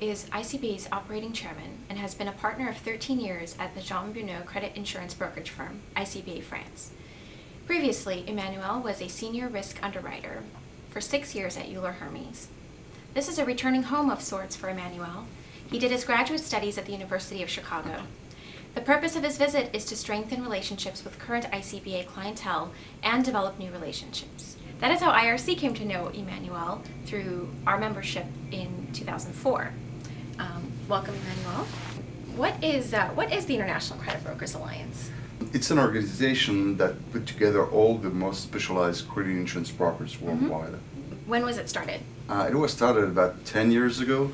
is ICBA's operating chairman and has been a partner of 13 years at the Jean Bunot credit insurance brokerage firm, ICBA France. Previously, Emmanuel was a senior risk underwriter for 6 years at Euler Hermes. This is a returning home of sorts for Emmanuel. He did his graduate studies at the University of Chicago. The purpose of his visit is to strengthen relationships with current ICBA clientele and develop new relationships. That is how IRC came to know Emmanuel, through our membership in 2004. Welcome, Emmanuel. What is the International Credit Brokers Alliance? It's an organization that put together all the most specialized credit insurance brokers worldwide. When was it started? It was started about 10 years ago.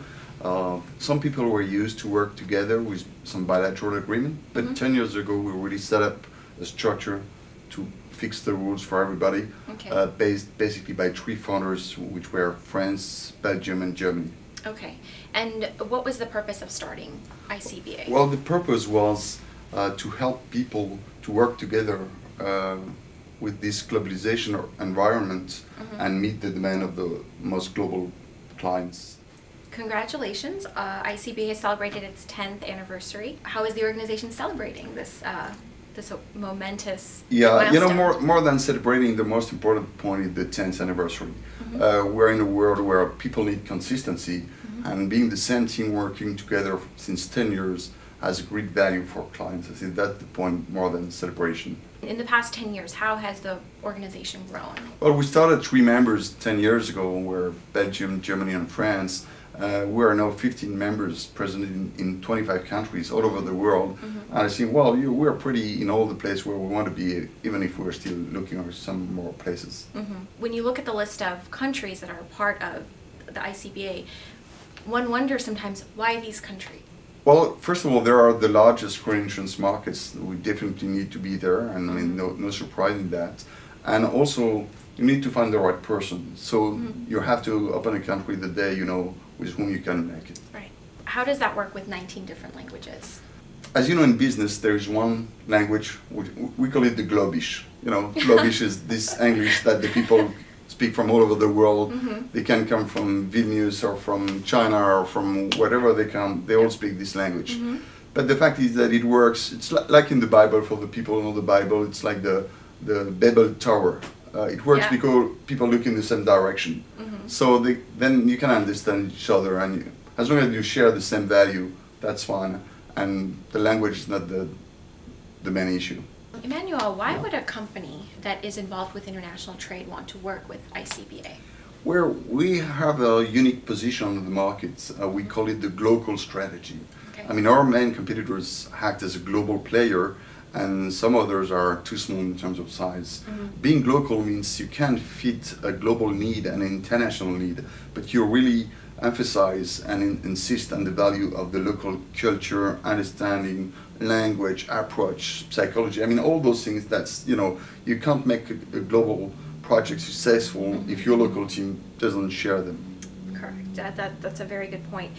Some people were used to work together with some bilateral agreement, but 10 years ago we really set up a structure to fix the rules for everybody, based basically by 3 founders, which were France, Belgium, and Germany. Okay, and what was the purpose of starting ICBA? Well, the purpose was to help people to work together with this globalization environment and meet the demand of the most global clients. Congratulations, ICBA has celebrated its 10th anniversary. How is the organization celebrating this momentous milestone? You know, more than celebrating, the most important point is the 10th anniversary. We're in a world where people need consistency, and being the same team working together since 10 years has great value for clients. I think that's the point more than celebration. In the past 10 years, how has the organization grown? Well, we started 3 members 10 years ago. We're Belgium, Germany, and France. We are now 15 members present in 25 countries all over the world. And I think, well, we're pretty in all the places where we want to be, even if we're still looking at some more places. When you look at the list of countries that are part of the ICBA, one wonders sometimes, why these countries? Well, first of all, there are the largest credit insurance markets. We definitely need to be there, and I mean, no surprise in that. And also, you need to find the right person. So you have to open a country the day you know with whom you can make it. Right. How does that work with 19 different languages? As you know, in business, there is one language, we call it the Globish. You know, Globish is this English that the people speak from all over the world. They can come from Vilnius or from China or from wherever they come. They all speak this language. But the fact is that it works. It's like in the Bible, for the people who know the Bible, it's like the Babel Tower. It works because people look in the same direction. So then you can understand each other, and as long as you share the same value, that's fine. And the language is not the main issue. Emmanuel, why would a company that is involved with international trade want to work with ICBA? Where we have a unique position on the market. We call it the global strategy. I mean, our main competitors act as a global player, and some others are too small in terms of size. Being local means you can fit a global need and an international need, but you really emphasize and insist on the value of the local culture, understanding, language, approach, psychology. I mean, all those things. That's, you know, you can't make a global project successful if your local team doesn't share them. Correct. That's a very good point.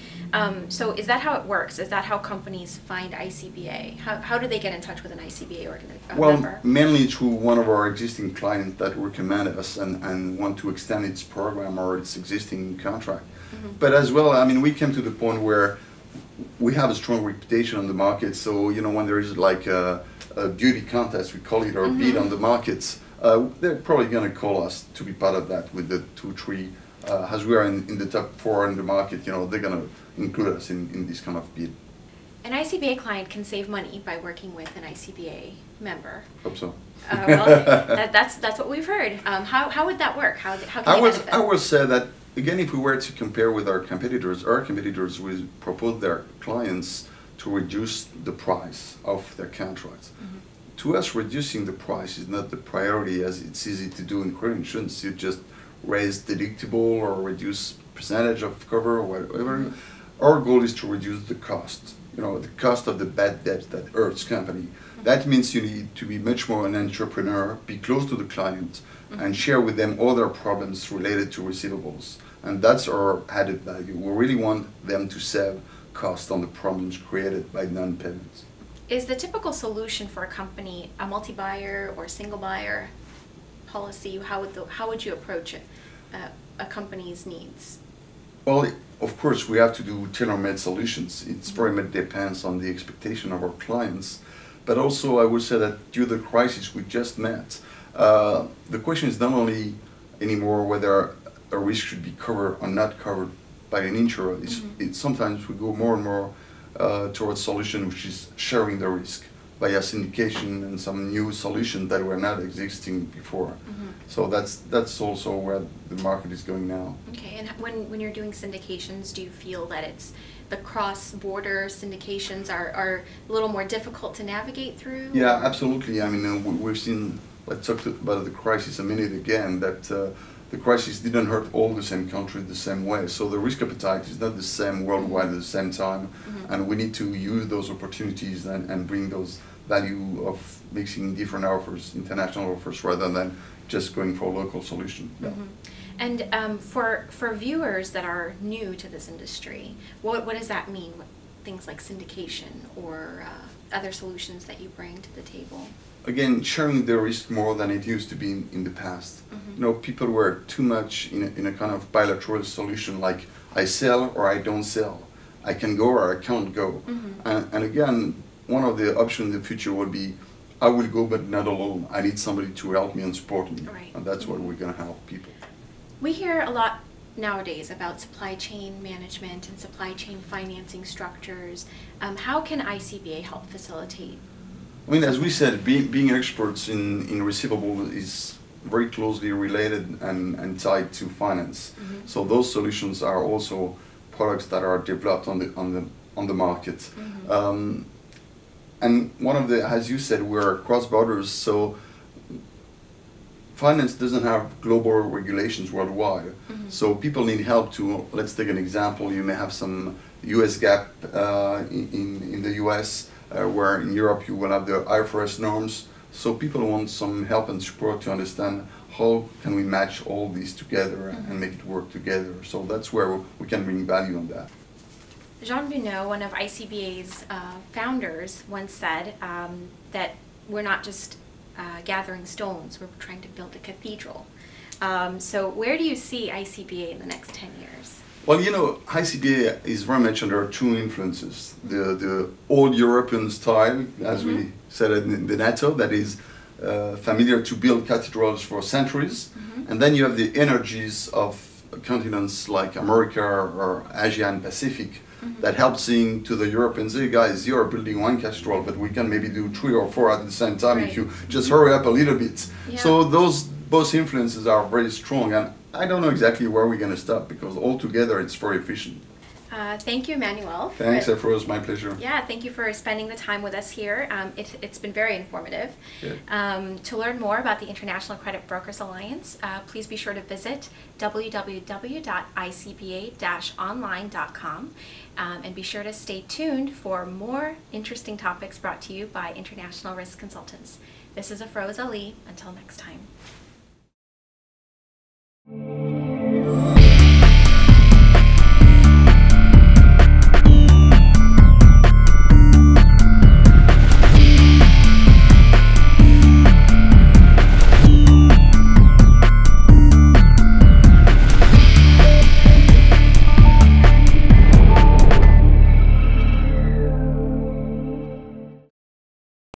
So is that how it works? Is that how companies find ICBA? How do they get in touch with an ICBA member? Well, mainly through one of our existing clients that recommend us and want to extend its program or its existing contract. But as well, I mean, we came to the point where we have a strong reputation on the market. So, you know, when there is like a beauty contest, we call it, or bid on the markets, they're probably going to call us to be part of that with the 2-3. As we are in the top 4 in the market, you know, they're going to include us in this kind of bid. An ICBA client can save money by working with an ICBA member. Hope so. Well, that's what we've heard. How would that work? How can they benefit? I would say that, again, if we were to compare with our competitors will propose their clients to reduce the price of their contracts. To us, reducing the price is not the priority, as it's easy to do in credit insurance. You just raise deductible or reduce percentage of cover or whatever. Our goal is to reduce the cost. You know, the cost of the bad debt that hurts company. That means you need to be much more an entrepreneur, be close to the client, and share with them all their problems related to receivables. And that's our added value. We really want them to save cost on the problems created by non-payments. Is the typical solution for a company a multi-buyer or single buyer policy? How would you approach it, a company's needs? Well, of course, we have to do tailor-made solutions. It's very much depends on the expectation of our clients. But also, I would say that due to the crisis we just met, the question is not only anymore whether a risk should be covered or not covered by an insurer. It's sometimes we go more and more towards solution which is sharing the risk via syndication and some new solutions that were not existing before. So that's also where the market is going now. Okay, and when you're doing syndications, do you feel that it's the cross-border syndications are a little more difficult to navigate through? Yeah, absolutely. I mean, we've seen, let's talk about the crisis a minute again, that the crisis didn't hurt all the same countries the same way. So the risk appetite is not the same worldwide at the same time. And we need to use those opportunities and bring those value of mixing different offers, international offers, rather than just going for a local solution. Yeah. And for viewers that are new to this industry, what does that mean? Things like syndication or other solutions that you bring to the table? Again, sharing the risk more than it used to be in the past. You know, people were too much in a kind of bilateral solution, like I sell or I don't sell. I can go or I can't go. And again, one of the options in the future would be, I will go but not alone. I need somebody to help me and support me. Right. And that's what we're going to help people. We hear a lot nowadays about supply chain management and supply chain financing structures. How can ICBA help facilitate? I mean, as we said, being experts in receivable is very closely related and tied to finance. So those solutions are also products that are developed on the market. And one of the, as you said, we're cross borders, so finance doesn't have global regulations worldwide. So people need help to, let's take an example, you may have some US GAAP in the US, where in Europe you will have the IFRS norms. So people want some help and support to understand how can we match all these together and make it work together. So that's where we can bring value on that. Jean Bunot, one of ICBA's founders, once said that we're not just gathering stones, we're trying to build a cathedral. So where do you see ICBA in the next 10 years? Well, you know, ICBA is very much under two influences. The old European style, as we said in the NATO, that is familiar to build cathedrals for centuries. And then you have the energies of continents like America or Asia and Pacific that help seeing to the Europeans, hey guys, you're building one cathedral, but we can maybe do 3 or 4 at the same time if you just hurry up a little bit. Yeah. So those both influences are very strong, and I don't know exactly where we're going to stop because altogether it's very efficient. Thank you, Emmanuel. Thanks, it was my pleasure. Yeah, thank you for spending the time with us here. It's been very informative. To learn more about the International Credit Brokers Alliance, please be sure to visit www.icba.online.com and be sure to stay tuned for more interesting topics brought to you by International Risk Consultants. This is Afroz Ali. Until next time.